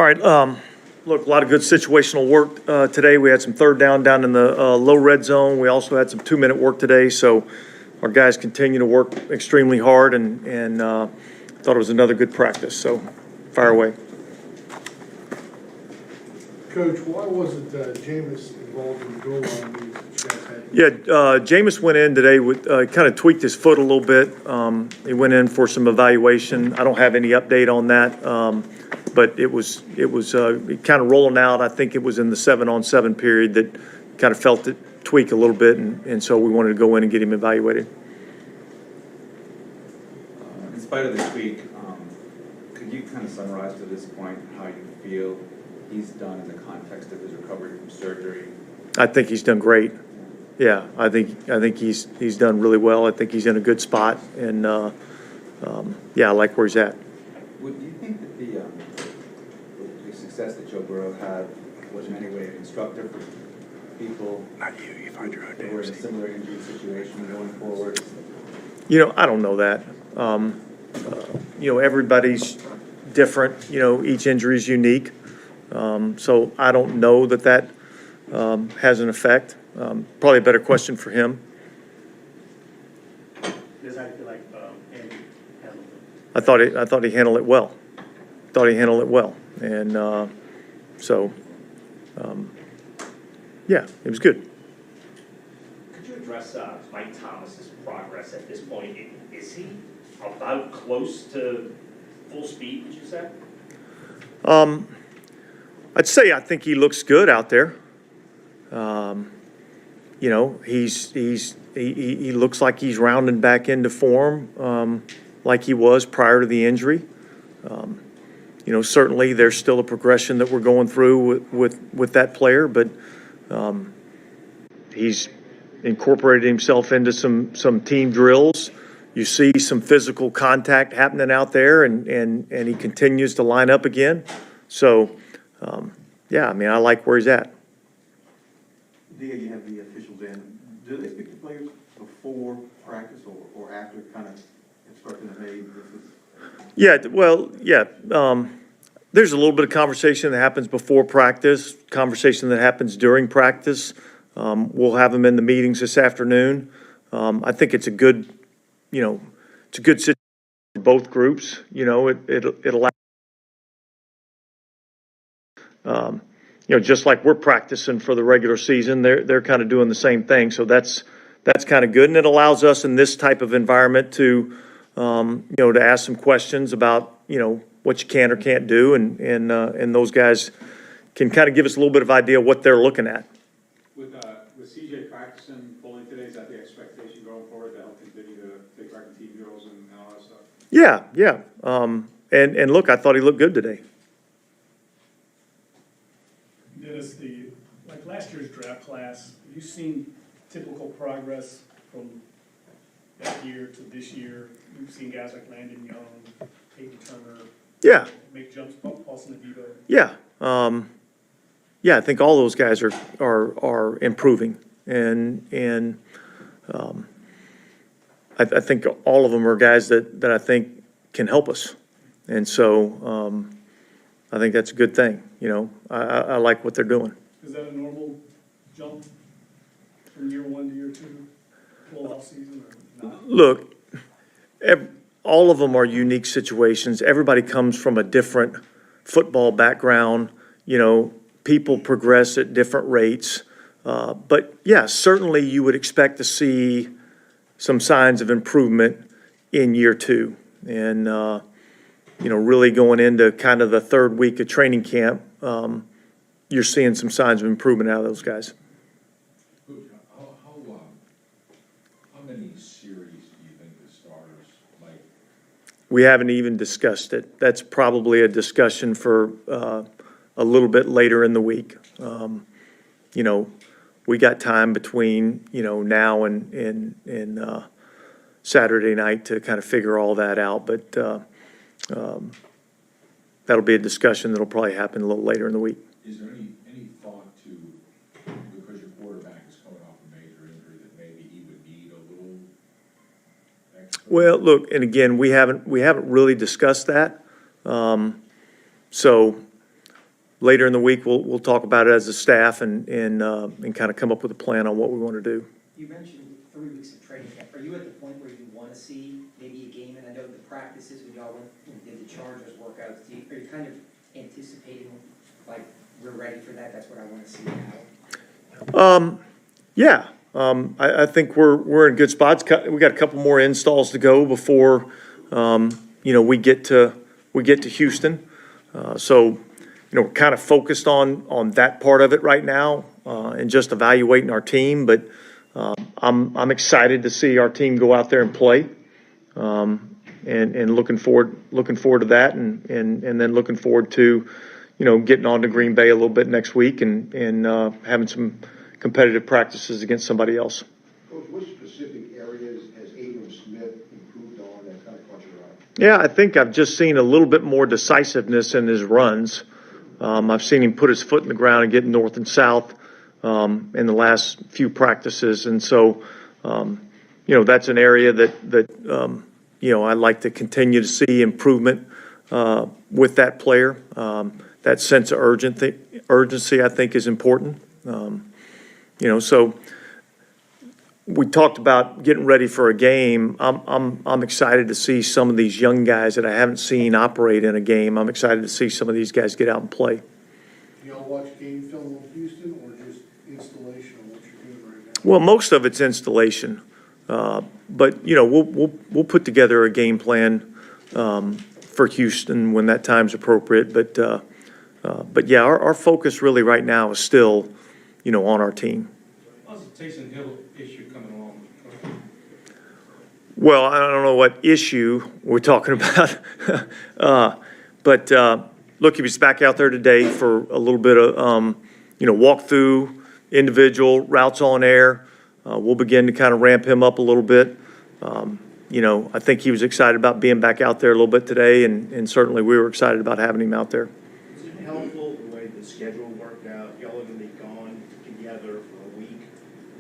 All right, look, a lot of good situational work today. We had some third down in the low red zone. We also had some 2-minute work today, so our guys continue to work extremely hard and thought it was another good practice, so fire away. Coach, why wasn't Jameis involved in the goal line moves that you guys had? Yeah, Jameis went in today with, kind of tweaked his foot a little bit. He went in for some evaluation. I don't have any update on that. But it was kind of rolling out. I think it was in the 7-on-7 period that kind of felt it tweak a little bit, and so we wanted to go in and get him evaluated. In spite of the tweak, could you kind of summarize to this point how you feel he's done in the context of his recovery from surgery? I think he's done great. Yeah, I think he's done really well. I think he's in a good spot, and yeah, I like where he's at. Would you think that the success that Joe Burrow had was in any way instructive for people who were in a similar injury situation going forward? You know, I don't know that. You know, everybody's different. You know, each injury is unique. So I don't know that has an effect. Probably a better question for him. Does that feel like Andy handled it? I thought he handled it well. And yeah, it was good. Could you address Mike Thomas's progress at this point? Is he about close to full speed, would you say? I'd say I think he looks good out there. You know, he looks like he's rounding back into form like he was prior to the injury. You know, certainly there's still a progression that we're going through with that player, but he's incorporated himself into some team drills. You see some physical contact happening out there, and he continues to line up again. So, yeah, I mean, I like where he's at. Dia, you have the officials in. Do they speak to players before practice or after kind of instructing them, hey, this is... Yeah, well, yeah. There's a little bit of conversation that happens before practice, conversation that happens during practice. We'll have them in the meetings this afternoon. I think it's a good, it's a good situation for both groups. You know, it allows, just like we're practicing for the regular season, they're kind of doing the same thing. So that's kind of good, and it allows us in this type of environment to, to ask some questions about, what you can or can't do, and those guys can kind of give us a little bit of idea what they're looking at. With CJ practicing fully today, is that the expectation going forward, that he'll continue to take part in team drills and all that stuff? Yeah. And look, I thought he looked good today. Dennis, like last year's draft class, have you seen typical progress from that year to this year? You've seen guys like Landon Young, Peyton Turner. Yeah. Make jumps, Paulson DeVito. Yeah. Yeah, I think all those guys are improving, and I think all of them are guys that I think can help us, and so I think that's a good thing. I like what they're doing. Is that a normal jump from year one to year two, full off season, or not? Look, all of them are unique situations. Everybody comes from a different football background. People progress at different rates. But yeah, certainly you would expect to see some signs of improvement in year two. And, really going into kind of the third week of training camp, you're seeing some signs of improvement out of those guys. How many series do you think the starters might? We haven't even discussed it. That's probably a discussion for a little bit later in the week. We got time between, now and Saturday night to kind of figure all that out. But that'll be a discussion that'll probably happen a little later in the week. Is there any thought to, because your quarterback is coming off a major injury, that maybe he would need a little extra? Well, look, and again, we haven't really discussed that. So later in the week, we'll talk about it as a staff and kind of come up with a plan on what we want to do. You mentioned 3 weeks of training camp. Are you at the point where you want to see maybe a game? And I know the practices, when y'all went and did the Chargers workouts, are you kind of anticipating, like, we're ready for that, that's what I want to see now? Yeah, I think we're in good spots. We got a couple more installs to go before, we get to Houston. So, we're kind of focused on that part of it right now, and just evaluating our team. But I'm excited to see our team go out there and play, and looking forward to that, and then looking forward to, getting on to Green Bay a little bit next week and having some competitive practices against somebody else. Coach, what specific areas has Abram Smith improved on that kind of caught your eye? Yeah, I think I've just seen a little bit more decisiveness in his runs. I've seen him put his foot in the ground and get north and south in the last few practices. And so, that's an area that I'd like to continue to see improvement with that player. That sense of urgency, I think, is important. So we talked about getting ready for a game. I'm excited to see some of these young guys that I haven't seen operate in a game. I'm excited to see some of these guys get out and play. Do y'all watch game film of Houston or just installation of what you're doing right now? Well, most of it's installation, but we'll put together a game plan for Houston when that time's appropriate. But yeah, our focus really right now is still, on our team. How's the Taysom Hill issue coming along? Well, I don't know what issue we're talking about, but look, he was back out there today for a little bit of walk through individual routes on air. We'll begin to kind of ramp him up a little bit. I think he was excited about being back out there a little bit today, and certainly we were excited about having him out there. Is it helpful the way the schedule worked out? Y'all are going to be gone together for a week.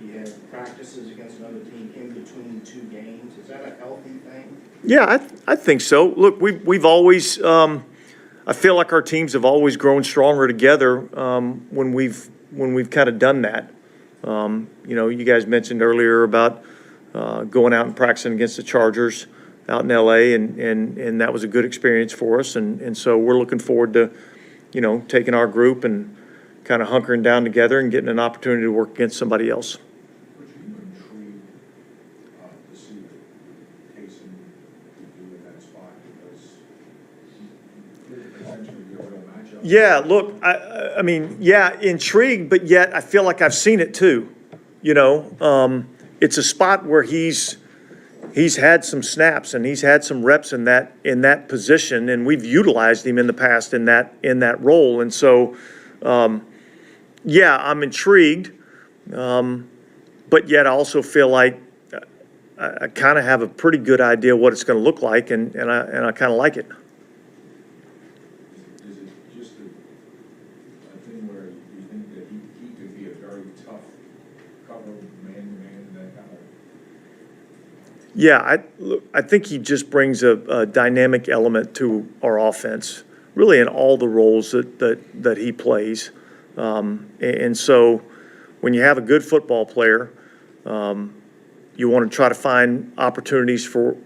You have practices against another team in between 2 games. Is that a healthy thing? Yeah, I think so. Look, we've always, I feel like our teams have always grown stronger together when we've kind of done that. You guys mentioned earlier about going out and practicing against the Chargers out in LA, and that was a good experience for us. And so we're looking forward to, taking our group and kind of hunkering down together and getting an opportunity to work against somebody else. But you intrigued to see what Taysom could do in that spot, because essentially be a real matchup. Yeah, look, I mean, yeah, intrigued, but yet I feel like I've seen it too. It's a spot where he's had some snaps and he's had some reps in that position, and we've utilized him in the past in that role. And so, yeah, I'm intrigued, but yet I also feel like I kind of have a pretty good idea what it's going to look like, and I kind of like it. Is it just a thing where you think that he could be a very tough cover man-to-man, that kind of? Yeah, I think he just brings a dynamic element to our offense, really in all the roles that he plays. And so when you have a good football player, you want to try to find opportunities for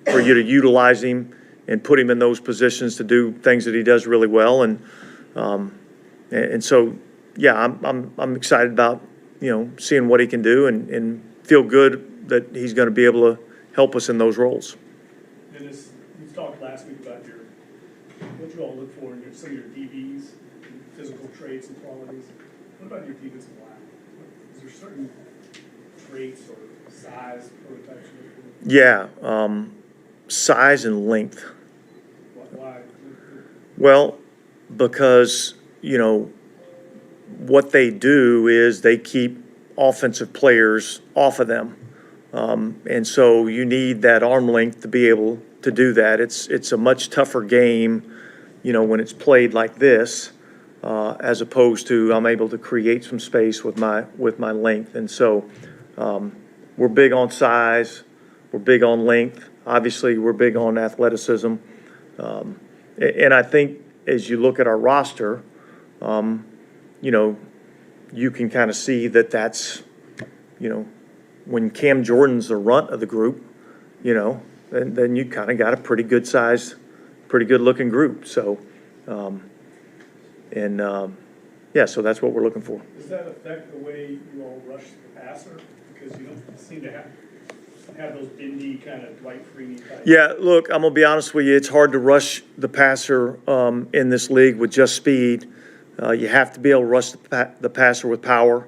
you to utilize him and put him in those positions to do things that he does really well. And so, yeah, I'm excited about, seeing what he can do and feel good that he's going to be able to help us in those roles. Dennis, you talked last week about what you all look for in some of your DBs, physical traits and qualities. What about your defensive line? Is there certain traits or size prototypes you look for? Yeah, size and length. Why? Well, because, what they do is they keep offensive players off of them. And so you need that arm length to be able to do that. It's a much tougher game, when it's played like this, as opposed to I'm able to create some space with my length. And so we're big on size, we're big on length. Obviously, we're big on athleticism. And I think as you look at our roster, you know, you can kind of see that that's, you know, when Cam Jordan's the runt of the group, you know, then you kind of got a pretty good sized, pretty good looking group. So, yeah, so that's what we're looking for. Does that affect the way you all rush the passer? Because you don't seem to have those bendy kind of Dwight Freeney type. Yeah, look, I'm gonna be honest with you. It's hard to rush the passer in this league with just speed. You have to be able to rush the passer with power,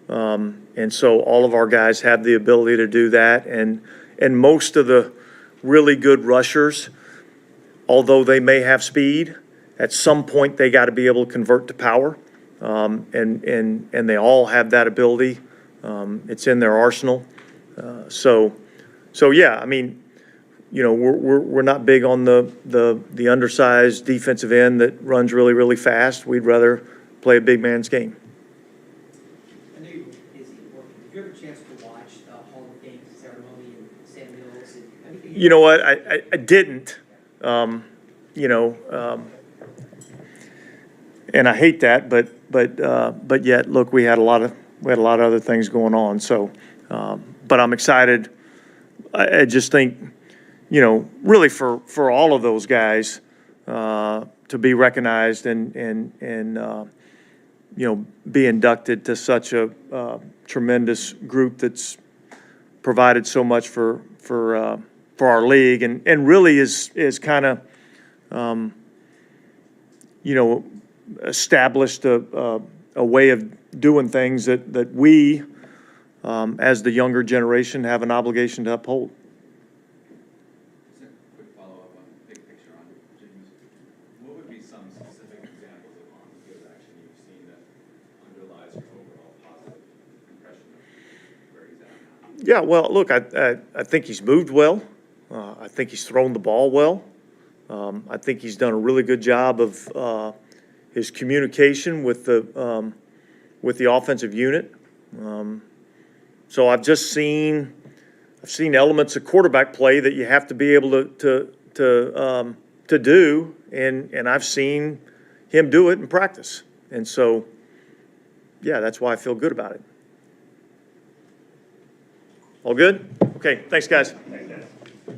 and so all of our guys have the ability to do that. And most of the really good rushers, although they may have speed, at some point they got to be able to convert to power, and they all have that ability. It's in their arsenal. So yeah, I mean, you know, we're not big on the undersized defensive end that runs really, really fast. We'd rather play a big man's game. I know you were busy working. Did you have a chance to watch the Hall of Fame ceremony in San Mills? You know what? I didn't. You know, and I hate that, but yet, look, we had a lot of other things going on. So, but I'm excited. I just think, you know, really for all of those guys to be recognized and you know, be inducted to such a tremendous group that's provided so much for our league and really is kind of you know, established a way of doing things that we as the younger generation have an obligation to uphold. Just a quick follow-up on big picture on James. What would be some specific examples of on-the-field action you've seen that underlies your overall positive impression of where he's at now? Yeah, well, look, I think he's moved well. I think he's thrown the ball well. I think he's done a really good job of his communication with the offensive unit. So I've seen elements of quarterback play that you have to be able to do, and I've seen him do it in practice. And so, yeah, that's why I feel good about it. All good? Okay, thanks, guys. Thanks, guys. You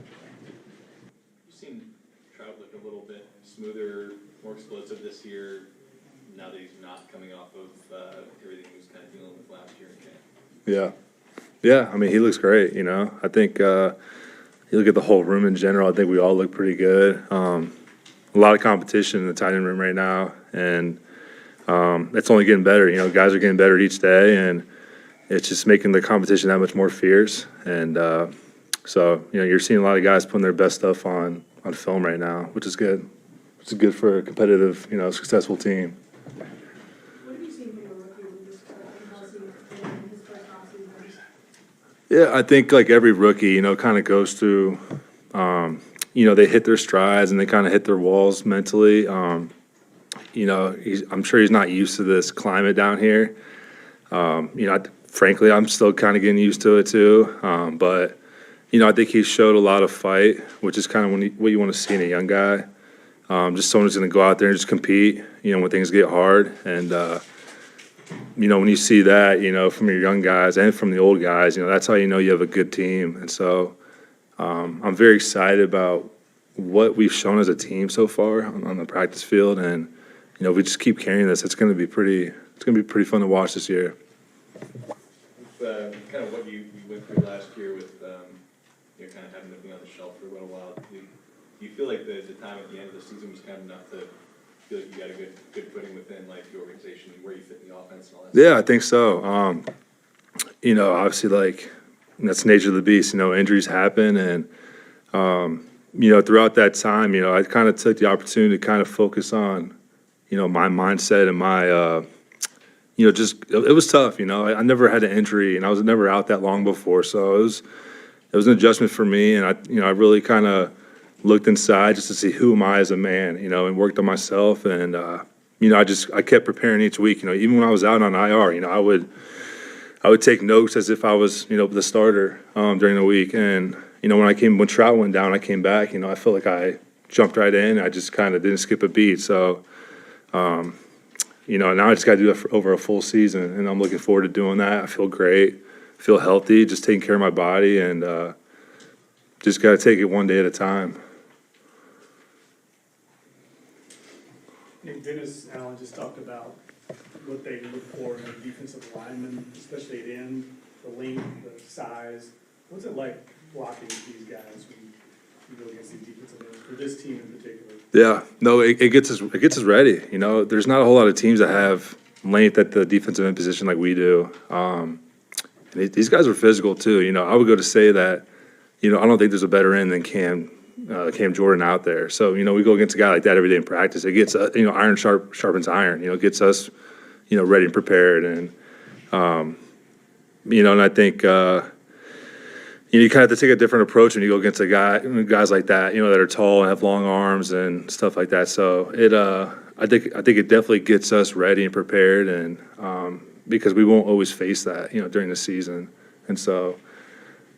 seem Trout look a little bit smoother, more explosive this year, now that he's not coming off of everything he was kind of dealing with last year in camp. Yeah, I mean, he looks great, you know. I think you look at the whole room in general, I think we all look pretty good. A lot of competition in the tight end room right now, and it's only getting better. You know, guys are getting better each day, and it's just making the competition that much more fierce. And so, you know, you're seeing a lot of guys putting their best stuff on film right now, which is good. It's good for a competitive, you know, successful team. What have you seen from your rookie in this in his first offseason? Yeah, I think like every rookie, you know, kind of goes through, you know, they hit their strides and they kind of hit their walls mentally. You know, I'm sure he's not used to this climate down here. You know, frankly, I'm still kind of getting used to it too. But, you know, I think he showed a lot of fight, which is kind of what you want to see in a young guy. Just someone who's going to go out there and just compete, you know, when things get hard. And, you know, when you see that, you know, from your young guys and from the old guys, you know, that's how you know you have a good team. And so I'm very excited about what we've shown as a team so far on the practice field. And, you know, if we just keep carrying this, it's going to be pretty fun to watch this year. Kind of what you went through last year with, you know, kind of having to be on the shelf for a little while. Do you feel like the time at the end of the season was kind of enough to feel like you got a good footing within like the organization and where you fit in the offense and all that? Yeah, I think so. You know, obviously, like, that's the nature of the beast. You know, injuries happen, and you know, throughout that time, you know, I kind of took the opportunity to kind of focus on, you know, my mindset and my, you know, just it was tough. You know, I never had an injury, and I was never out that long before, so it was an adjustment for me, and I really kind of looked inside just to see who am I as a man, you know, and worked on myself. And, you know, I kept preparing each week, you know, even when I was out on IR, you know, I would take notes as if I was, you know, the starter during the week. And, you know, when Trout went down, I came back, you know, I felt like I jumped right in. I just kind of didn't skip a beat. So, now I just got to do it for over a full season, and I'm looking forward to doing that. I feel great, feel healthy, just taking care of my body, and just got to take it one day at a time. Nick, Dennis Allen just talked about what they look for in a defensive lineman, especially at end, the length, the size. What's it like blocking these guys when you go against these defensive ends, for this team in particular? Yeah, no, it gets us ready. There's not a whole lot of teams that have length at the defensive end position like we do. And these guys are physical too. I would go to say that, I don't think there's a better end than Cam Jordan out there. So, we go against a guy like that every day in practice. It gets, iron sharpens iron. It gets us, ready and prepared. And, and I think, you kind of have to take a different approach when you go against guys like that, that are tall and have long arms and stuff like that. So I think it definitely gets us ready and prepared, and because we won't always face that, during the season. And so,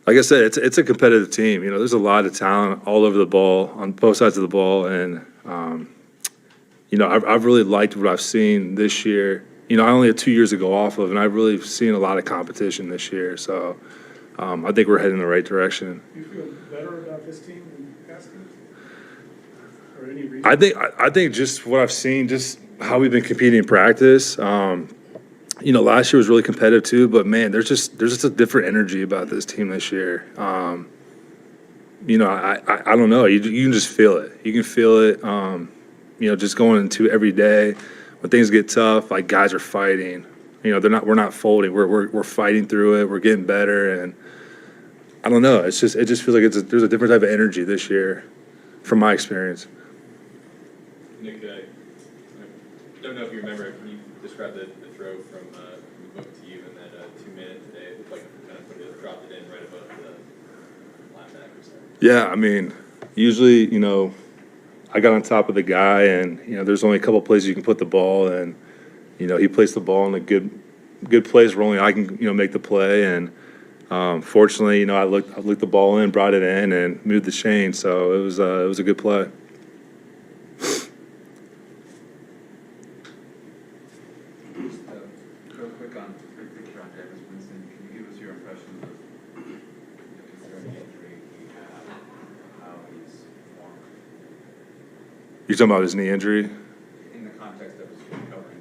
like I said, it's a competitive team. There's a lot of talent all over the ball on both sides of the ball, and I've really liked what I've seen this year. I only had 2 years to go off of, and I've really seen a lot of competition this year. So. I think we're heading in the right direction. Do you feel better about this team than past teams? For any reason? I think just what I've seen, just how we've been competing in practice. Last year was really competitive too, but man, there's just a different energy about this team this year. I don't know. You can just feel it. You can feel it. Just going into every day when things get tough, like guys are fighting. We're not folding. We're fighting through it. We're getting better, and I don't know. It just feels like there's a different type of energy this year, from my experience. Nick, I don't know if you remember, you described the throw from the book to you in that 2 minute today. It looked like you kind of dropped it in right above the linebackers there. Yeah, I mean, usually, I got on top of the guy, and there's only a couple places you can put the ball, and he placed the ball in a good place where only I can make the play, and fortunately, I looked the ball in, brought it in, and moved the chain. So it was a good play. Just real quick on big picture on James Winston, can you give us your impression of is there any injury he had, how he's performed? You talking about his knee injury? In the context of his recovery.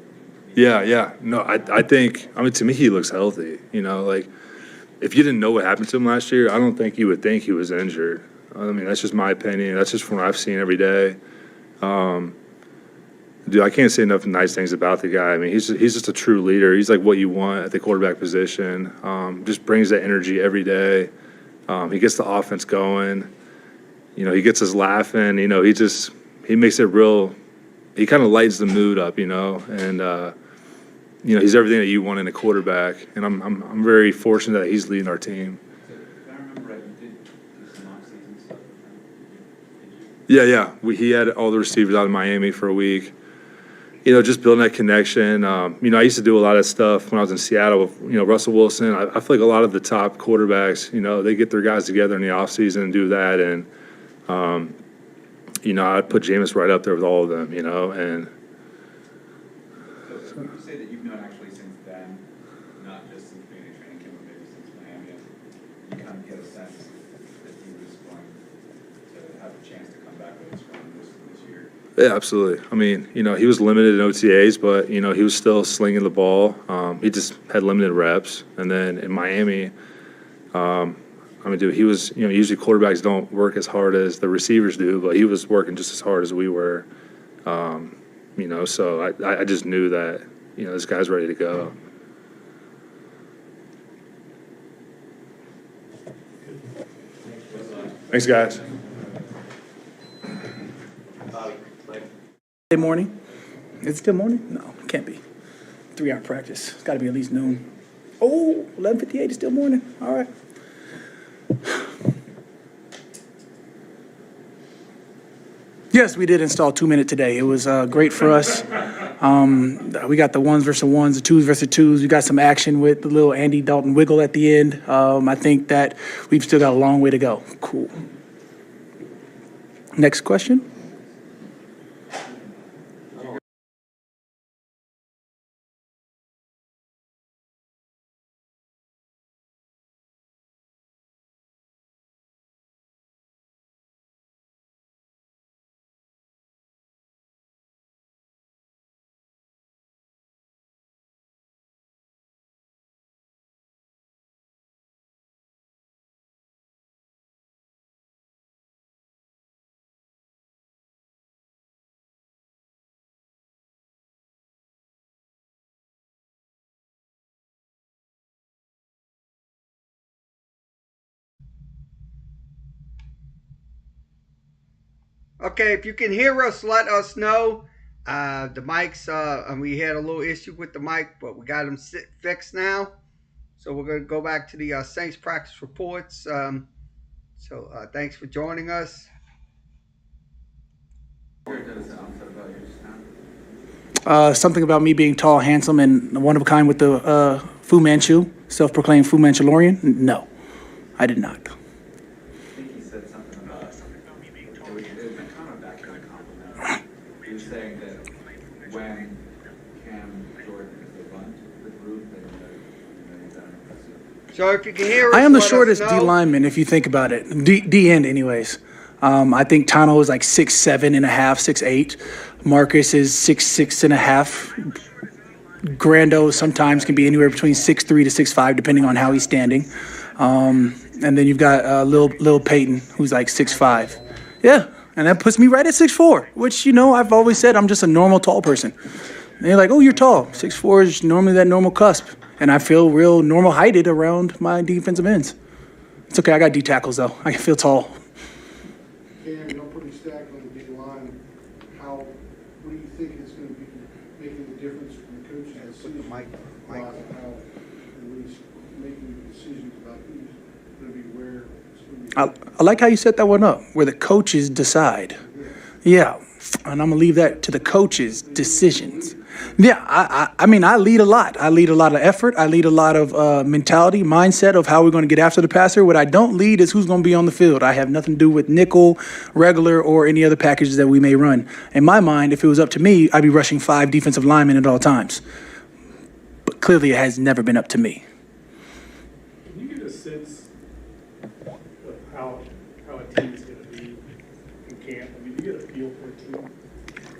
Yeah. No, I think, to me, he looks healthy. Like, if you didn't know what happened to him last year, I don't think you would think he was injured. That's just my opinion. That's just from what I've seen every day. Dude, I can't say enough nice things about the guy. He's just a true leader. He's like what you want at the quarterback position. Just brings that energy every day. He gets the offense going. He gets us laughing. He makes it real. He kind of lightens the mood up, and he's everything that you want in a quarterback. And I'm very fortunate that he's leading our team. If I remember right, you did some off-season stuff with him. Yeah. He had all the receivers out of Miami for a week. Just building that connection. I used to do a lot of stuff when I was in Seattle with, Russell Wilson. I feel like a lot of the top quarterbacks, they get their guys together in the offseason and do that. And, I'd put Jameis right up there with all of them, and. So would you say that you've known actually since then, not just since being a training camp, but maybe since Miami, you kind of get a sense that he was going to have a chance to come back really strong this year? Yeah, absolutely. He was limited in OTAs, but, he was still slinging the ball. He just had limited reps. And then in Miami, he was, usually quarterbacks don't work as hard as the receivers do, but he was working just as hard as we were. So I just knew that, this guy's ready to go. Thanks, guys. Good morning. Is it still morning? No, it can't be. 3-hour practice. It's got to be at least noon. Oh, 11:58 is still morning. All right. Yes, we did install 2 minute today. It was great for us. We got the ones versus ones, the twos versus twos. We got some action with the little Andy Dalton wiggle at the end. I think that we've still got a long way to go. Cool. Next question. Okay, if you can hear us, let us know. The mics, and we had a little issue with the mic, but we got them fixed now. So we're going to go back to the Saints practice reports. Thanks for joining us. Something about me being tall, handsome, and one of a kind with the Fu Manchu, self-proclaimed Fu Manchurian? No, I did not. I think he said something about, it was kind of back in a compliment. He was saying that when Cam Jordan is the bunt of the group, that he's done impressive. So if you can hear us, I am the let us shortest know. D lineman, if you think about it. D end, anyways. I think Tano is like 6'7" and a half, 6'8". Marcus is 6'6" and a half. Grando sometimes can be anywhere between 6'3" to 6'5", depending on how he's standing. And then you've got Lil Peyton, who's like 6'5". Yeah, and that puts me right at 6'4", which, I've always said I'm just a normal tall person. And they're like, oh, you're tall. 6'4" is normally that normal cusp. And I feel real normal heighted around my defensive ends. It's okay, I got D tackles, though. I can feel tall. Cam, you're pretty stacked on the D line. What do you think is going to be making the difference from the coaches and season? How he's making decisions about who's going to be where. I like how you set that one up, where the coaches decide. Yeah, and I'm going to leave that to the coaches' decisions. Yeah, I mean, I lead a lot. I lead a lot of effort. I lead a lot of mentality, mindset of how we're going to get after the passer. What I don't lead is who's going to be on the field. I have nothing to do with nickel, regular, or any other packages that we may run. In my mind, if it was up to me, I'd be rushing 5 defensive linemen at all times. But clearly, it has never been up to me. Can you get a sense of how a team is going to be in camp? I mean, do you get a feel for a team?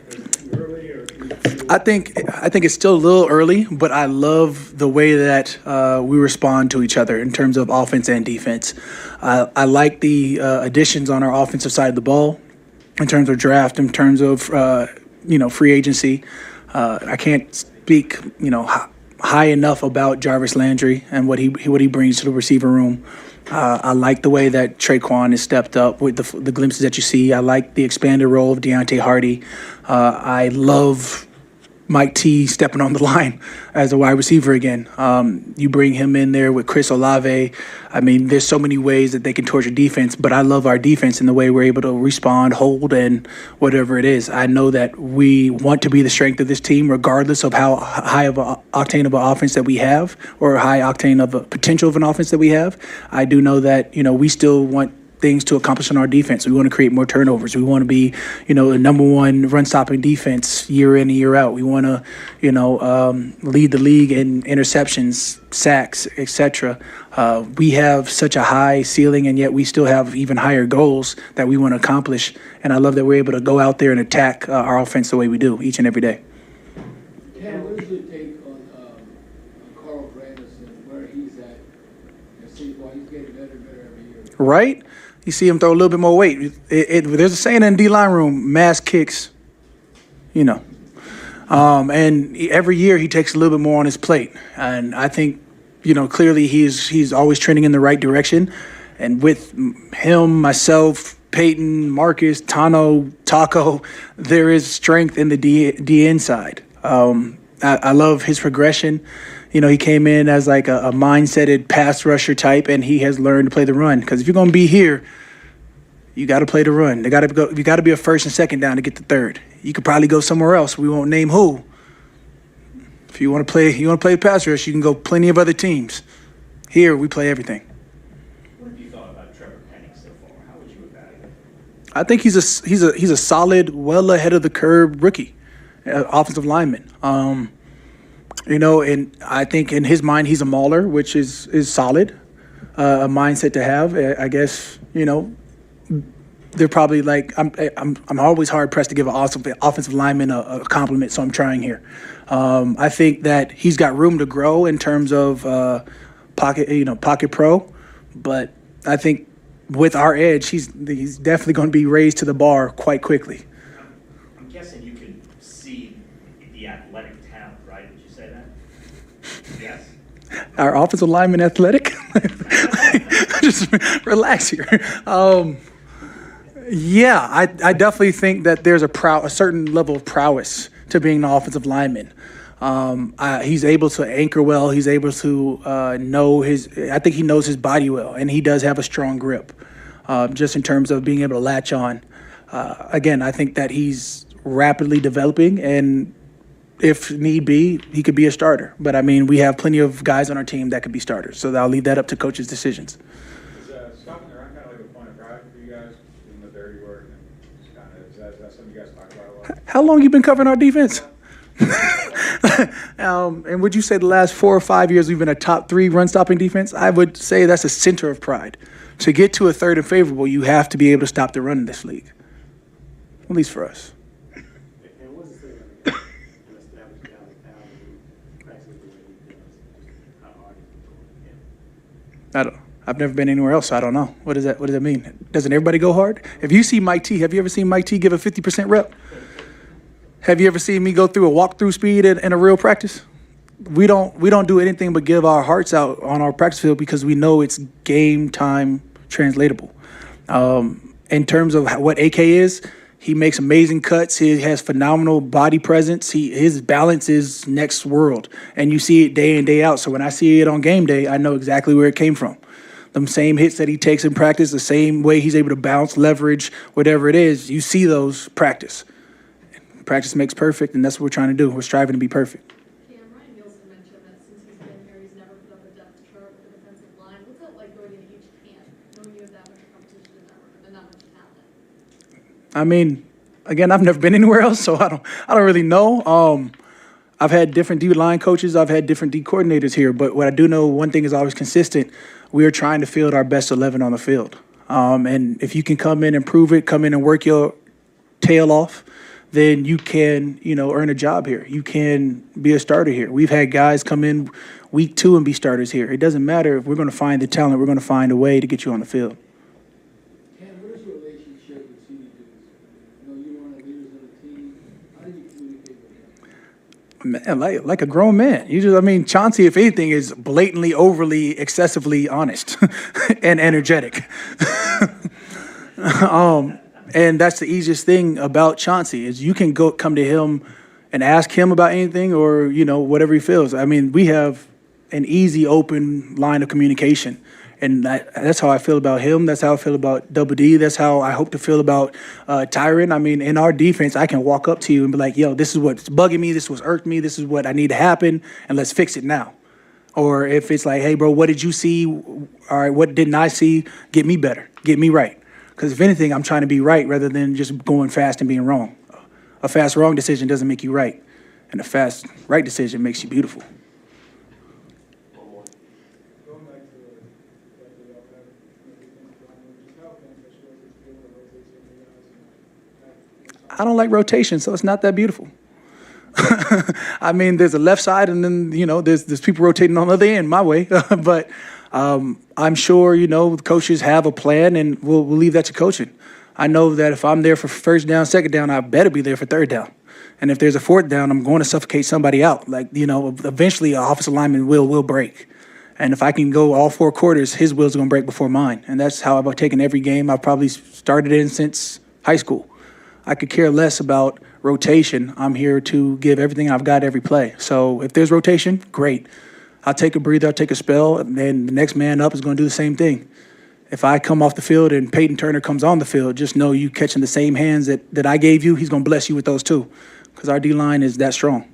Is it too early, or do you feel? I think it's still a little early, but I love the way that we respond to each other in terms of offense and defense. I like the additions on our offensive side of the ball in terms of draft, in terms of free agency. I can't speak high enough about Jarvis Landry and what he brings to the receiver room. I like the way that Traquan has stepped up with the glimpses that you see. I like the expanded role of Deontay Hardy. I love Mike T stepping on the line as a wide receiver again. You bring him in there with Chris Olave. I mean, there's so many ways that they can torture defense, but I love our defense in the way we're able to respond, hold, and whatever it is. I know that we want to be the strength of this team, regardless of how high of an octane of an offense that we have, or high octane of a potential of an offense that we have. I do know that, we still want things to accomplish on our defense. We want to create more turnovers. We want to be, a number one run-stopping defense year in and year out. We want to, lead the league in interceptions, sacks, etc. We have such a high ceiling, and yet we still have even higher goals that we want to accomplish. And I love that we're able to go out there and attack our offense the way we do each and every day. Cam, what is your take on Carl Brandis and where he's at? It seems like he's getting better and better every year. Right? You see him throw a little bit more weight. There's a saying in the D-line room, mass kicks, and every year he takes a little bit more on his plate. And I think, clearly he's always trending in the right direction. And with him, myself, Peyton, Marcus, Tano, Taco, there is strength in the DN side. I love his progression. He came in as like a mindseted pass rusher type, and he has learned to play the run. Because if you're going to be here, you got to play the run. You got to be a first and second down to get the third. You could probably go somewhere else. We won't name who. If you want to play pass rush, you can go plenty of other teams. Here, we play everything. What have you thought about Trevor Penning so far? How would you evaluate? I think he's a solid, well ahead of the curve rookie, offensive lineman. And I think in his mind he's a mauler, which is solid, a mindset to have. I guess they're probably like I'm always hard pressed to give an offensive lineman a compliment, so I'm trying here. I think that he's got room to grow in terms of pocket pro, but I think with our edge, he's definitely going to be raised to the bar quite quickly. I'm guessing you can see the athletic talent, right? Would you say that? Yes? Our offensive lineman athletic? Just relax here. Yeah, I definitely think that there's a certain level of prowess to being an offensive lineman. He's able to anchor well. He's able to I think he knows his body well, and he does have a strong grip, just in terms of being able to latch on. Again, I think that he's rapidly developing, and if need be, he could be a starter. But I mean, we have plenty of guys on our team that could be starters, so I'll leave that up to coaches' decisions. Is stopping the run kind of like a point of pride for you guys, doing the dirty work, and just kind of, is that something you guys talk about a lot? How long you been covering our defense? And would you say the last 4 or 5 years we've been a top 3 run stopping defense? I would say that's a center of pride. To get to a third and favorable, you have to be able to stop the run in this league. At least for us. And what's the thing to establish down the town and practice the way he does? How hard is it going? I've never been anywhere else, so I don't know. What does that mean? Doesn't everybody go hard? If you see Mike T, have you ever seen Mike T give a 50% rep? Have you ever seen me go through a walkthrough speed in a real practice? We don't do anything but give our hearts out on our practice field because we know it's game time translatable. In terms of what AK is, he makes amazing cuts. He has phenomenal body presence. His balance is next world, and you see it day in, day out. So when I see it on game day, I know exactly where it came from. The same hits that he takes in practice, the same way he's able to bounce, leverage, whatever it is, you see those practice. Practice makes perfect, and that's what we're trying to do. We're striving to be perfect. Cam, Ryan Nielsen mentioned that since he's been here, he's never put up a depth chart with the defensive line. What's it like going into each camp, knowing you have that much competition and that much talent? I mean, again, I've never been anywhere else, so I don't really know. I've had different D line coaches. I've had different D coordinators here, but what I do know, one thing is always consistent. We are trying to field our best 11 on the field. And if you can come in and prove it, come in and work your tail off, then you can, earn a job here. You can be a starter here. We've had guys come in week 2 and be starters here. It doesn't matter if we're going to find the talent, we're going to find a way to get you on the field. Ken, what is your relationship with senior dudes? You're one of the leaders of the team. How do you communicate with them? Man, like a grown man. Chauncey, if anything, is blatantly, overly, excessively honest and energetic. And that's the easiest thing about Chauncey is you can come to him and ask him about anything or, whatever he feels. We have an easy, open line of communication. And that's how I feel about him. That's how I feel about Double D. That's how I hope to feel about Tyron. In our defense, I can walk up to you and be like, yo, this is what's bugging me. This is what's irked me. This is what I need to happen. And let's fix it now. Or if it's like, hey, bro, what did you see? All right, what didn't I see? Get me better. Get me right. Because if anything, I'm trying to be right rather than just going fast and being wrong. A fast wrong decision doesn't make you right. And a fast right decision makes you beautiful. Going back to the how beneficial is it to be able to rotate so many guys? I don't like rotation, so it's not that beautiful. There's a left side, and then, there's people rotating on the other end my way. But I'm sure, the coaches have a plan, and we'll leave that to coaching. I know that if I'm there for first down, second down, I better be there for third down. And if there's a fourth down, I'm going to suffocate somebody out. Eventually an offensive lineman will break. And if I can go all 4 quarters, his will's going to break before mine. And that's how I've taken every game I've probably started in since high school. I could care less about rotation. I'm here to give everything I've got every play. So if there's rotation, great. I'll take a breather, I'll take a spell, and then the next man up is going to do the same thing. If I come off the field and Peyton Turner comes on the field, just know you catching the same hands that I gave you, he's going to bless you with those too, because our D-line is that strong.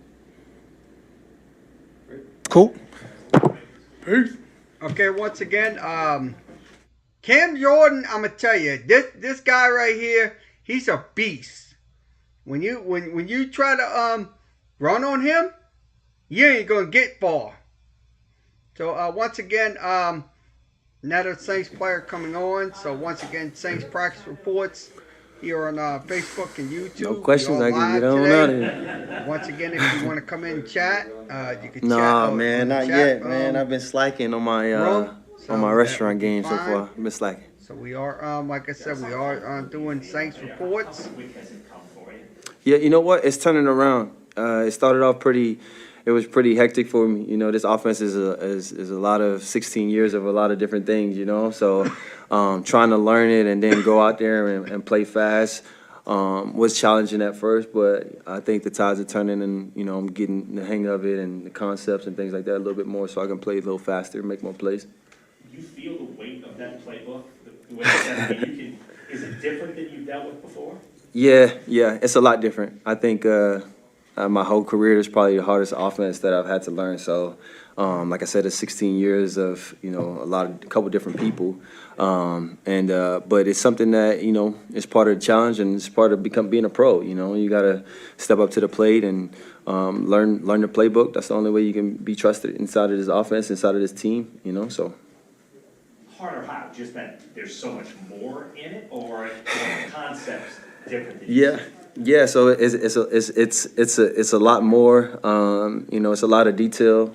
Cool. Peace. Okay, once again, Cam Jordan, I'm gonna tell you, this guy right here, he's a beast. When you try to run on him, you ain't gonna get far. So once again, another Saints player coming on. So once again, Saints practice reports here on Facebook and YouTube. No questions, I can get on out of here. Once again, if you want to come in and chat, you can chat. Nah, man, not yet, man. I've been slacking on my restaurant game so far. I've been slacking. So we are, like I said, we are doing Saints reports. Yeah, you know what? It's turning around. It started off pretty it was pretty hectic for me. You know, this offense is a lot of 16 years of a lot of different things, you know. So trying to learn it and then go out there and play fast was challenging at first, but I think the tides are turning and, you know, I'm getting the hang of it and the concepts and things like that a little bit more so I can play a little faster, make more plays. Do you feel the weight of that playbook? The way that you can, is it different than you've dealt with before? Yeah, it's a lot different. I think my whole career is probably the hardest offense that I've had to learn. So, like I said, it's 16 years of, you know, a couple different people. But it's something that, you know, is part of the challenge and it's part of being a pro. You know, you got to step up to the plate and learn the playbook. That's the only way you can be trusted inside of this offense, inside of this team, you know, so. Hard or how? Just that there's so much more in it, or the concepts different than Yeah. So it's a lot more. You know, it's a lot of detail.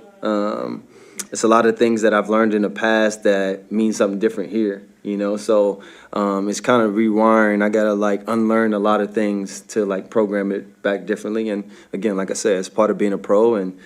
It's a lot of things that I've learned in the past that mean something different here. You know, so it's kind of rewiring. I gotta like unlearn a lot of things to like program it back differently. And again, like I said, it's part of being a pro, and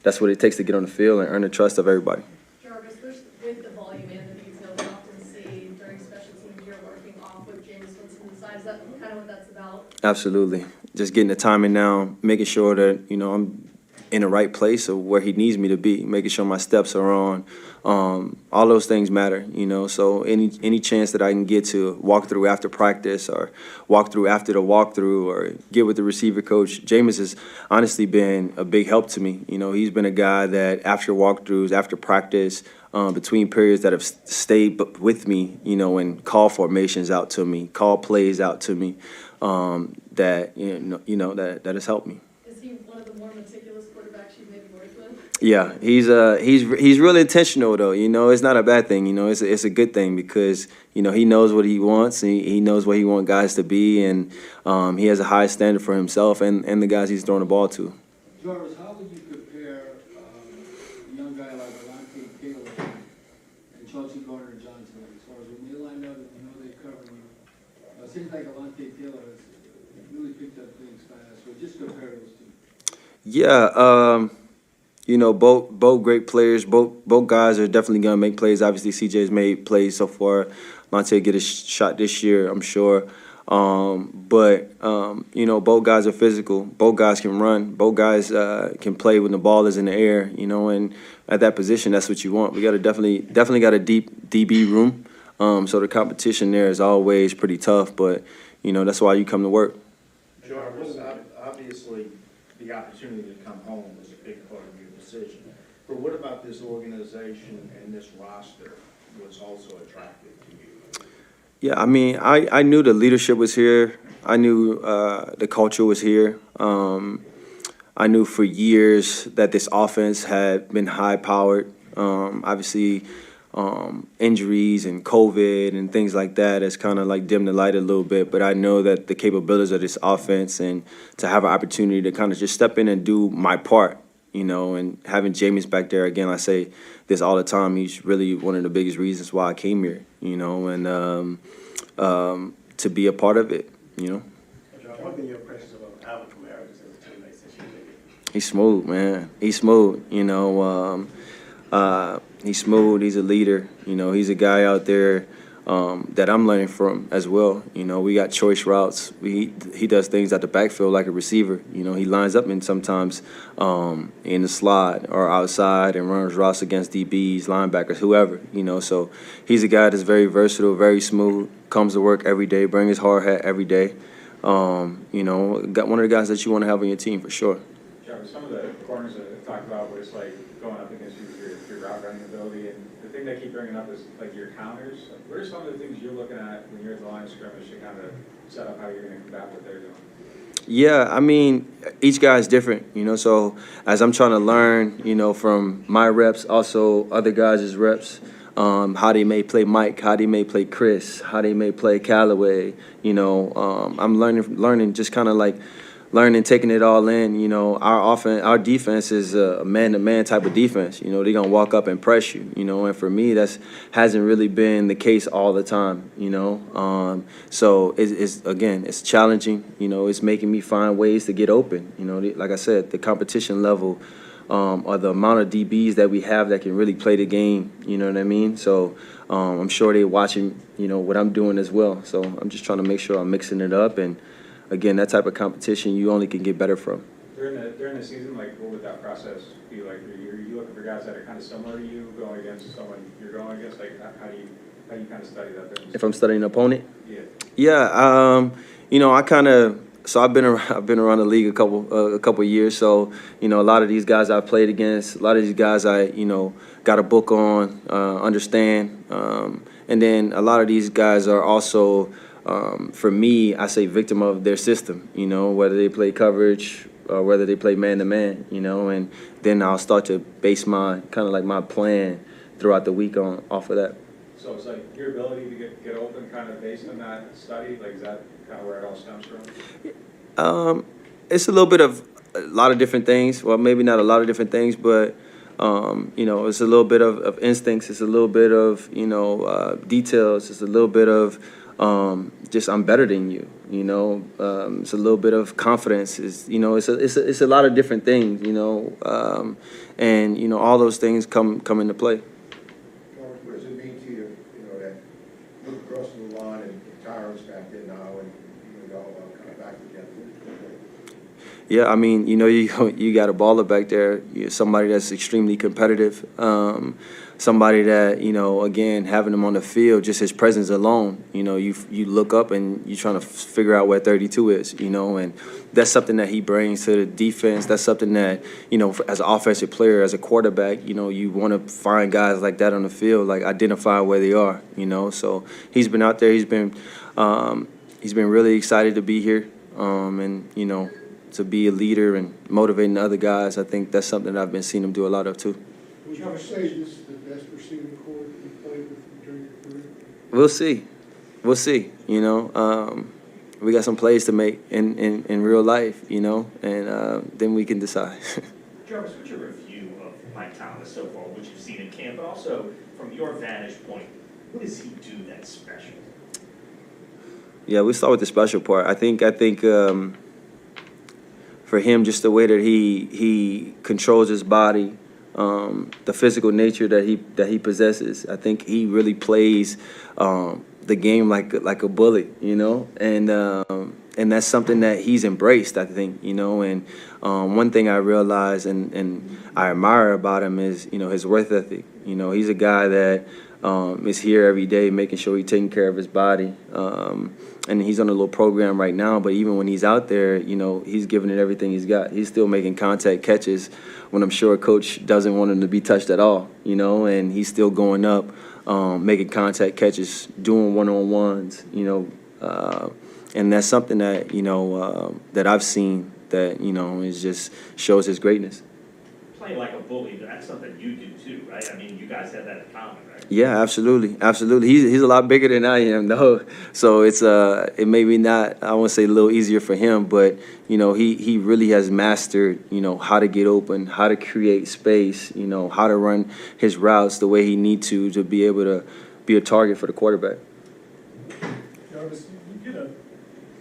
that's what it takes to get on the field and earn the trust of everybody. Jarvis, with the volume and the detail, we often see during special teams you're working off what James puts in the side. Is that kind of what that's about? Absolutely. Just getting the timing down, making sure that, you know, I'm in the right place of where he needs me to be, making sure my steps are on. All those things matter, you know, so any chance that I can get to walk through after practice or walk through after the walkthrough or get with the receiver coach, Jameis has honestly been a big help to me. You know, he's been a guy that after walkthroughs, after practice, between periods that have stayed with me, you know, and call formations out to me, call plays out to me, that that has helped me. Is he one of the more meticulous quarterbacks you've maybe worked with? Yeah, he's really intentional though. You know, it's not a bad thing. You know, it's a good thing because you know he knows what he wants. And he knows what he wants guys to be, and he has a high standard for himself and the guys he's throwing the ball to. Jarvis, how would you compare a young guy like Alante Taylor and Chelsea Gardner-Johnson as far as when they line up and you know they're covering you? It seems like Alante Taylor has really picked up things fast. So just compare those two. Yeah, you know, both great players. Both guys are definitely gonna make plays. Obviously, CJ's made plays so far. Monte get a shot this year, I'm sure. But you know, both guys are physical. Both guys can run. Both guys can play when the ball is in the air. You know, and at that position, that's what you want. We got to definitely got a deep DB room. So the competition there is always pretty tough. But you know, that's why you come to work. Jarvis, obviously, the opportunity to come home was a big part of your decision. But what about this organization and this roster was also attractive to you? Yeah, I mean, I knew the leadership was here. I knew the culture was here. I knew for years that this offense had been high-powered. Obviously, injuries and COVID and things like that has kind of like dimmed the light a little bit. But I know that the capabilities of this offense and to have an opportunity to kind of just step in and do my part, you know, and having Jameis back there, again, I say this all the time, he's really one of the biggest reasons why I came here, you know, and to be a part of it, you know. What have been your impressions of Alvin Kamara as a teammate since you did? He's smooth, man. He's smooth, you know. He's smooth. He's a leader. You know, he's a guy out there that I'm learning from as well. You know, we got choice routes. He does things at the backfield like a receiver. You know, he lines up and sometimes in the slot or outside and runs routes against DBs, linebackers, whoever. You know, so he's a guy that's very versatile, very smooth, comes to work every day, brings his hard hat every day. You know, got one of the guys that you want to have on your team for sure. Jarvis, some of the corners that I talked about was like going up against your route running ability, and the thing they keep bringing up is like your counters. Like, what are some of the things you're looking at when you're at the line of scrimmage to kind of set up how you're going to combat what they're doing? Yeah, I mean, each guy is different, you know, so as I'm trying to learn, you know, from my reps, also other guys' reps, how they may play Mike, how they may play Chris, how they may play Callaway, you know, I'm learning just kind of like learning, taking it all in. You know, our defense is a man-to-man type of defense. You know, they're going to walk up and press you, you know, and for me, that hasn't really been the case all the time, you know. So it's challenging, you know, it's making me find ways to get open. You know, like I said, the competition level or the amount of DBs that we have that can really play the game. You know what I mean? So I'm sure they're watching, what I'm doing as well. So I'm just trying to make sure I'm mixing it up. And again, that type of competition you only can get better from. During the season, like, what would that process be like? Are you looking for guys that are kind of similar to you, going against someone you're going against? Like, how do you kind of study that difference? If I'm studying an opponent? Yeah. Yeah, I kind of, so I've been around the league a couple years. So, a lot of these guys I've played against, a lot of these guys I, got a book on, understand. And then a lot of these guys are also, for me, I say victim of their system, whether they play coverage or whether they play man-to-man, and then I'll start to base my plan throughout the week off of that. So it's like your ability to get open kind of based on that study, like is that kind of where it all stems from? It's a little bit of a lot of different things. Well, maybe not a lot of different things, but it's a little bit of instincts. It's a little bit of details. It's a little bit of just I'm better than you. It's a little bit of confidence. It's a lot of different things. And all those things come into play. What does it mean to you, that look across the line and Tyron's back there now and y'all kind of back together? Yeah, I mean, you got a baller back there, somebody that's extremely competitive, somebody that, again, having him on the field, just his presence alone, you look up and you're trying to figure out where 32 is, and that's something that he brings to the defense. That's something that, as an offensive player, as a quarterback, you want to find guys like that on the field, like identify where they are, So he's been out there. He's been really excited to be here, and, to be a leader and motivating other guys. I think that's something that I've been seeing him do a lot of too. Would you say this is the best receiving corps you played with during your career? We'll see. We got some plays to make in real life, and then we can decide. Jarvis, what's your review of Mike Thomas so far, what you've seen in camp, but also from your vantage point, what does he do that's special? Yeah, we start with the special part. I think for him, just the way that he controls his body, the physical nature that he possesses. I think he really plays the game like a bully, and that's something that he's embraced. I think, and one thing I realize and I admire about him is his work ethic. He's a guy that is here every day, making sure he's taking care of his body. And he's on a little program right now, but even when he's out there, he's giving it everything he's got. He's still making contact catches when I'm sure coach doesn't want him to be touched at all, and he's still going up, making contact catches, doing one-on-ones, and that's something that, that I've seen that, is just shows his greatness. Playing like a bully, that's something you do too, right? I mean, you guys have that in common, right? Yeah, absolutely. He's a lot bigger than I am, though. So it may be not, I won't say a little easier for him, but he really has mastered how to get open, how to create space, how to run his routes the way he needs to be able to be a target for the quarterback. Jarvis, you could have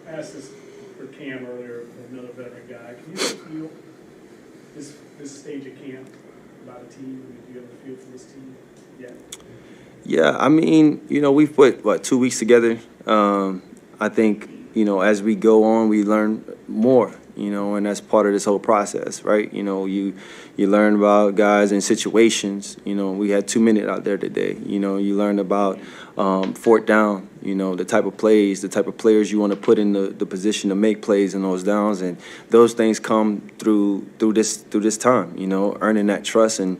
asked this for Cam earlier, another veteran guy. Can you feel this stage of camp about a team? I mean, do you have a feel for this team yet? Yeah, I mean, we've put, 2 weeks together. I think, as we go on, we learn more, and that's part of this whole process, right? You learn about guys in situations. We had 2 minutes out there today. You learn about fourth down, the type of plays, the type of players you want to put in the position to make plays in those downs, and those things come through this time, earning that trust, and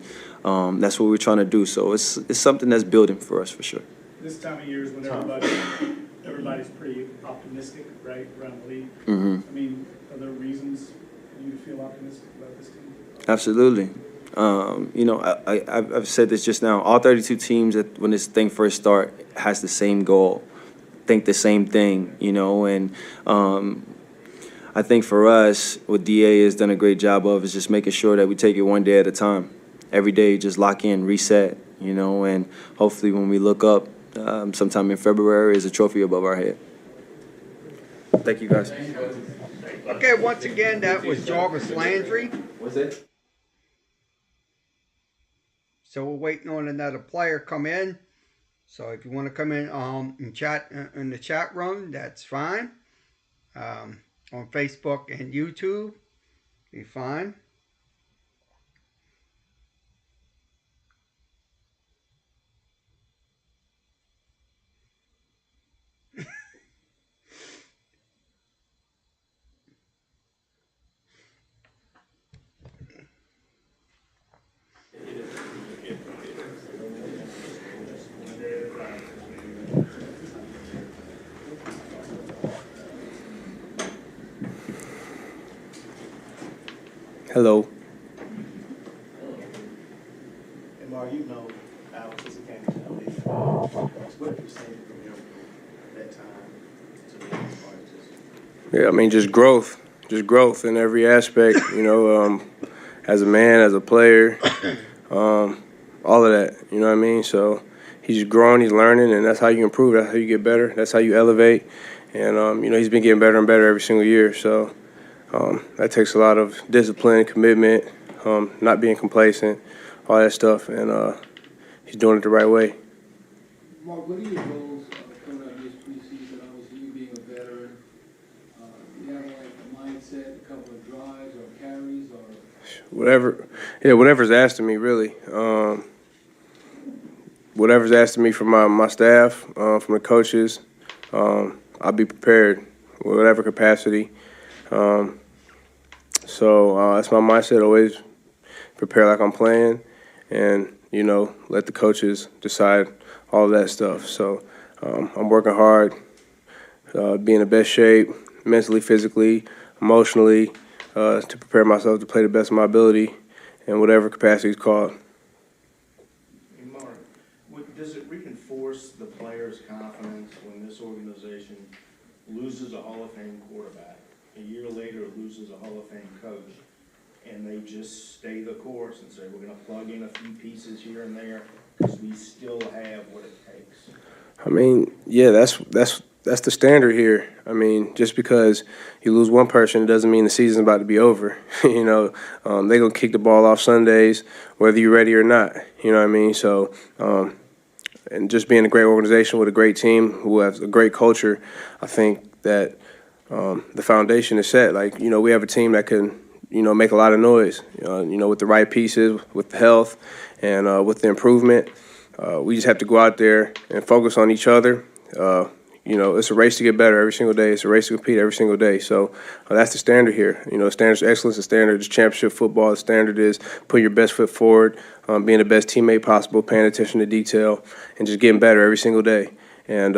that's what we're trying to do. So it's something that's building for us for sure. This time of year is when everybody's pretty optimistic, right, around the league. Mm-hmm. I mean, are there reasons for you to feel optimistic about this team? Absolutely. I've said this just now. All 32 teams, when this thing first start, has the same goal, think the same thing, and I think for us, what DA has done a great job of is just making sure that we take it one day at a time. Every day, just lock in, reset, and hopefully when we look up sometime in February, is a trophy above our head. Thank you, guys. Okay, once again, that was Jarvis Landry. What's that? So we're waiting on another player come in. So if you want to come in and chat in the chat room, that's fine. On Facebook and YouTube, be fine. Hello. And Mark, you know, Alex is a candidate to the league. What have you seen from him that time to the next part? Yeah, I mean, just growth in every aspect, as a man, as a player, all of that, you know what I mean? So he's growing, he's learning, and that's how you improve, that's how you get better, that's how you elevate. And, he's been getting better and better every single year. So that takes a lot of discipline, commitment, not being complacent, all that stuff, and he's doing it the right way. Mark, what are your goals coming up this preseason? Obviously, you being a veteran, you have like a mindset, a couple of drives or carries or? Whatever's asked of me, really. Whatever's asked of me from my staff, from the coaches, I'll be prepared with whatever capacity. So that's my mindset, always prepare like I'm playing and, let the coaches decide all of that stuff. So I'm working hard, be in the best shape, mentally, physically, emotionally, to prepare myself to play the best of my ability in whatever capacity is called. Mark, does it reinforce the players' confidence when this organization loses a Hall of Fame quarterback, a year later loses a Hall of Fame coach, and they just stay the course and say, we're going to plug in a few pieces here and there because we still have what it takes? I mean, yeah, that's the standard here. I mean, just because you lose one person doesn't mean the season's about to be over. They're going to kick the ball off Sundays, whether you're ready or not. You know what I mean? So, and just being a great organization with a great team who has a great culture, I think that the foundation is set. Like, we have a team that can, make a lot of noise, with the right pieces, with the health, and with the improvement. We just have to go out there and focus on each other. It's a race to get better every single day. It's a race to compete every single day. So that's the standard here. The standard is excellence. The standard is championship football. The standard is putting your best foot forward, being the best teammate possible, paying attention to detail, and just getting better every single day. And,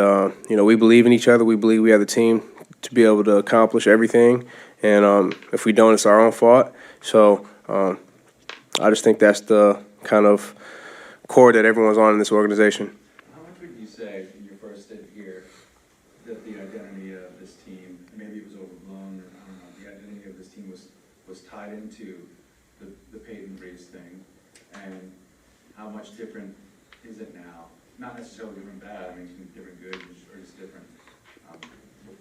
we believe in each other. We believe we have the team to be able to accomplish everything. And if we don't, it's our own fault. So I just think that's the kind of core that everyone's on in this organization. How much would you say in your first stint here that the identity of this team, maybe it was overblown, or I don't know, the identity of this team was tied into the Peyton Reese thing, and how much different is it now? Not necessarily different bad, I mean, different good, or just different.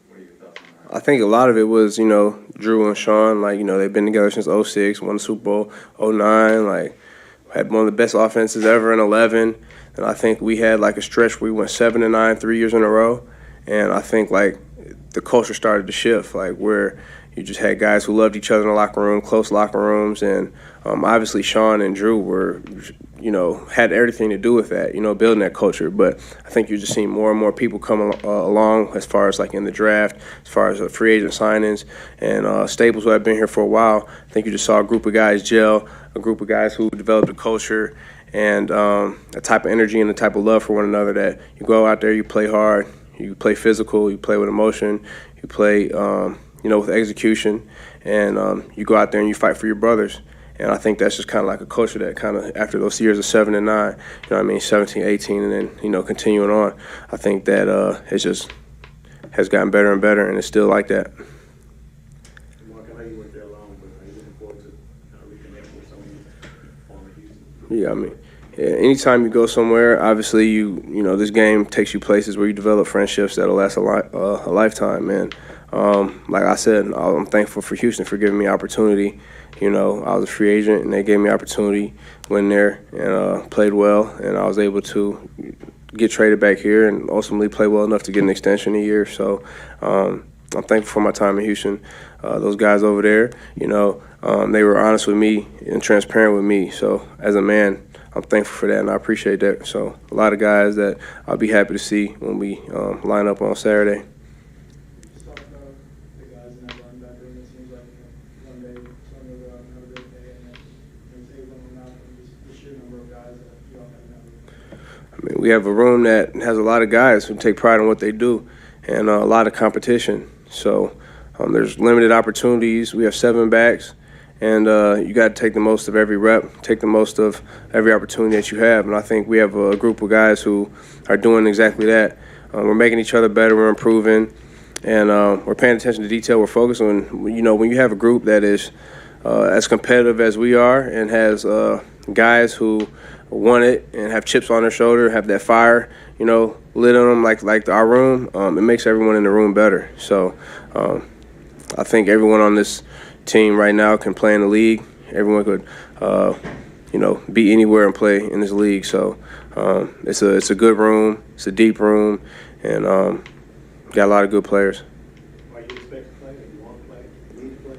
What are your thoughts on that? I think a lot of it was, Drew and Sean, they've been together since 06, won the Super Bowl, 09, had one of the best offenses ever in 11. And I think we had a stretch where we went 7-9 3 years in a row. And I think the culture started to shift, where you just had guys who loved each other in the locker room, close locker rooms. And obviously Sean and Drew were, had everything to do with that, building that culture. But I think you're just seeing more and more people come along as far as in the draft, as far as free agent signings. And Staples, who have been here for a while, I think you just saw a group of guys gel, a group of guys who developed a culture and a type of energy and a type of love for one another that you go out there, you play hard, you play physical, you play with emotion, you play, with execution, and you go out there and you fight for your brothers. And I think that's just kind of like a culture that kind of, after those years of 7 and 9, 17, 18, and then, continuing on, I think that it just has gotten better and better, and it's still like that. Mark, I know you weren't there long, but are you looking forward to reconnecting with some of your former Houston? Yeah, I mean, anytime you go somewhere, obviously you know this game takes you places where you develop friendships that'll last a lifetime, man. Like I said, I'm thankful for Houston for giving me opportunity. You know, I was a free agent, and they gave me opportunity, went there and played well, and I was able to get traded back here and ultimately play well enough to get an extension a year. So I'm thankful for my time in Houston. Those guys over there, you know, they were honest with me and transparent with me. So as a man, I'm thankful for that, and I appreciate that. So a lot of guys that I'll be happy to see when we line up on Saturday. I mean, we have a room that has a lot of guys who take pride in what they do and a lot of competition. So there's limited opportunities. We have 7 backs, and you got to take the most of every rep, take the most of every opportunity that you have. And I think we have a group of guys who are doing exactly that. We're making each other better, we're improving, and we're paying attention to detail. We're focused on, you know, when you have a group that is as competitive as we are and has guys who want it and have chips on their shoulder, have that fire, you know, lit on them like our room, it makes everyone in the room better. So I think everyone on this team right now can play in the league. Everyone could, you know, be anywhere and play in this league. So it's a good room, it's a deep room, and got a lot of good players. Why you expect to play? You want to play? You need to play?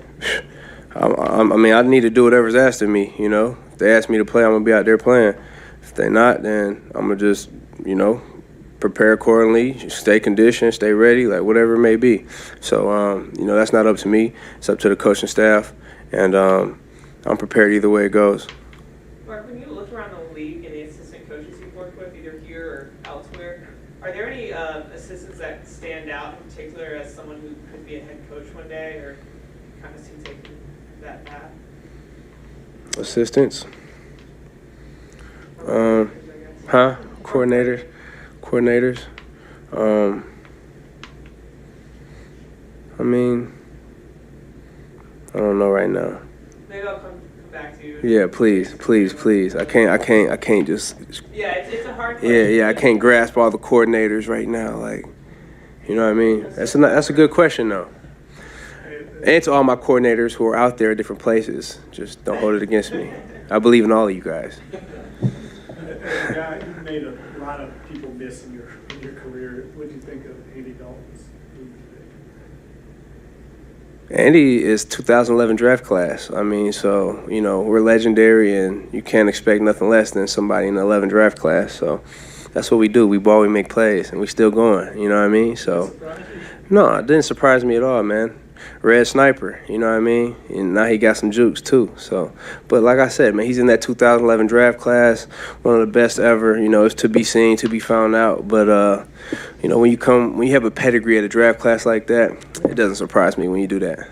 I mean, I need to do whatever's asked of me, you know. If they ask me to play, I'm going to be out there playing. If they're not, then I'm going to just, you know, prepare accordingly, stay conditioned, stay ready, like whatever it may be. So, you know, that's not up to me. It's up to the coaching staff, and I'm prepared either way it goes. Mark, when you look around the league and the assistant coaches you've worked with, either here or elsewhere, are there any assistants that stand out in particular as someone who could be a head coach one day, or kind of see taking that path? Assistants? Coordinators. I mean, I don't know right now. Maybe I'll come back to you. Yeah, please. I can't just. Yeah, it's a hard question. Yeah, I can't grasp all the coordinators right now. Like, you know what I mean? That's a good question though. And to all my coordinators who are out there at different places, just don't hold it against me. I believe in all of you guys. As a guy, you've made a lot of people miss in your career. What do you think of Andy Dalton's move today? Andy is 2011 draft class. I mean, so, you know, we're legendary, and you can't expect nothing less than somebody in the 11 draft class. So that's what we do. We ball, we make plays, and we still going. You know what I mean? So, no, it didn't surprise me at all, man. Red sniper, you know what I mean? And now he got some jukes too. So, but like I said, man, he's in that 2011 draft class, one of the best ever. You know, it's to be seen, to be found out. But you know, when you have a pedigree at a draft class like that, it doesn't surprise me when you do that.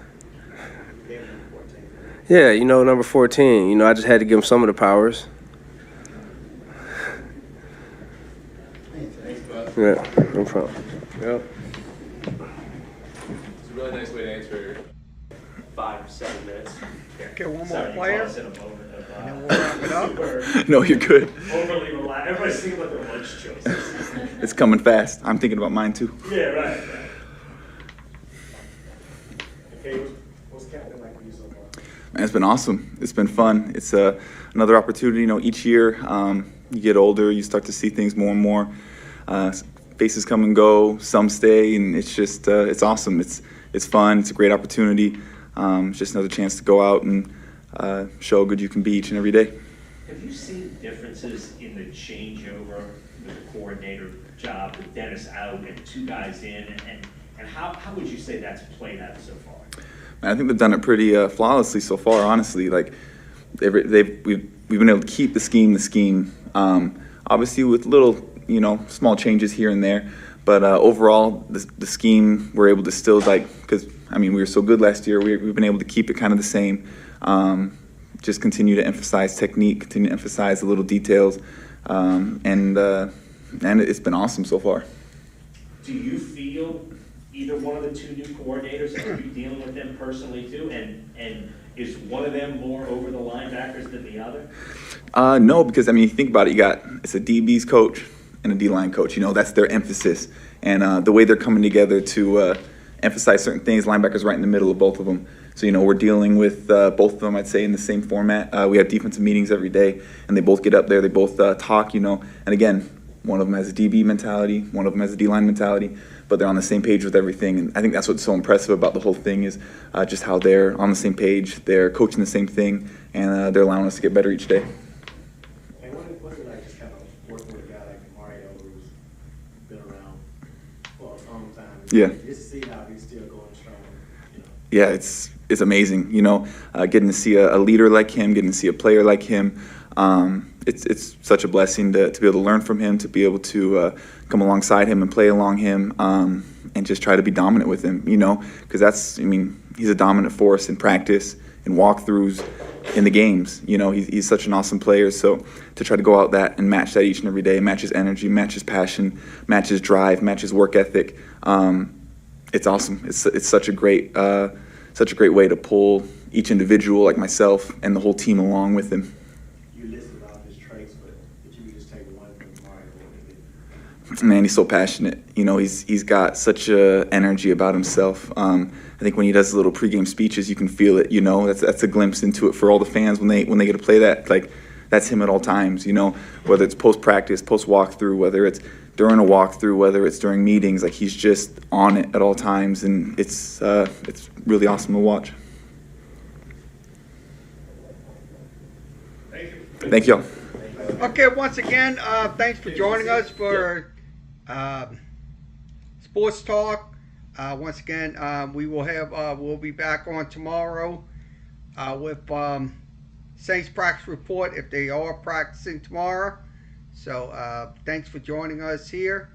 Yeah, you know, number 14. You know, I just had to give him some of the powers. Yeah, no problem. Yep. It's a really nice way to answer 5 or 7 minutes. Okay, one more Sorry, you player. caught us in a moment of, And then we'll wrap it up. super No, you're good. overly relaxed. Everybody's thinking about their lunch choices. It's coming fast. I'm thinking about mine too. Yeah, right. Okay, what's Captain like for you so far? Man, it's been awesome. It's been fun. It's another opportunity. You know, each year you get older, you start to see things more and more. Faces come and go, some stay, and it's just it's awesome. It's fun. It's a great opportunity. It's just another chance to go out and show how good you can be each and every day. Have you seen differences in the changeover with the coordinator job with Dennis out and 2 guys in, and how would you say that's played out so far? I think they've done it pretty flawlessly so far. Honestly, like we've been able to keep the scheme. Obviously, with little small changes here and there, but overall the scheme we're able to still because we were so good last year. We've been able to keep it kind of the same. Just continue to emphasize technique, continue to emphasize the little details, and it's been awesome so far. Do you feel either one of the two new coordinators? Are you dealing with them personally too? And is one of them more over the linebackers than the other? No, because I mean, you think about it, it's a DB's coach and a D-line coach. You know, that's their emphasis, and the way they're coming together to emphasize certain things. Linebackers right in the middle of both of them. So you know, we're dealing with both of them, I'd say, in the same format. We have defensive meetings every day, and they both get up there, they both talk. You know, and again, one of them has a DB mentality, one of them has a D-line mentality, but they're on the same page with everything. And I think that's what's so impressive about the whole thing is just how they're on the same page, they're coaching the same thing, and they're allowing us to get better each day. And what's it like just kind of working with a guy like Mario who's been around for a long time? Yeah. Just to see how he's still going strong, you know? Yeah, it's amazing, you know, getting to see a leader like him, getting to see a player like him. It's such a blessing to be able to learn from him, to be able to come alongside him and play along him, and just try to be dominant with him, you know, because he's a dominant force in practice, in walkthroughs, in the games. You know, he's such an awesome player. So to try to go out that and match that each and every day, match his energy, match his passion, match his drive, match his work ethic, it's awesome. It's such a great way to pull each individual like myself and the whole team along with him. You listed all his traits, but if you could just take one from Mario, what would it be? Man, he's so passionate. You know, he's got such a energy about himself. I think when he does little pregame speeches, you can feel it. You know, that's a glimpse into it for all the fans when they get to play that. Like, that's him at all times. You know, whether it's post practice, post walkthrough, whether it's during a walkthrough, whether it's during meetings, like he's just on it at all times, and it's really awesome to watch. Thank you. Okay, once again, thanks for joining us for Sports Talk. Once again, we'll be back on tomorrow with Saints practice report if they are practicing tomorrow. So thanks for joining us here.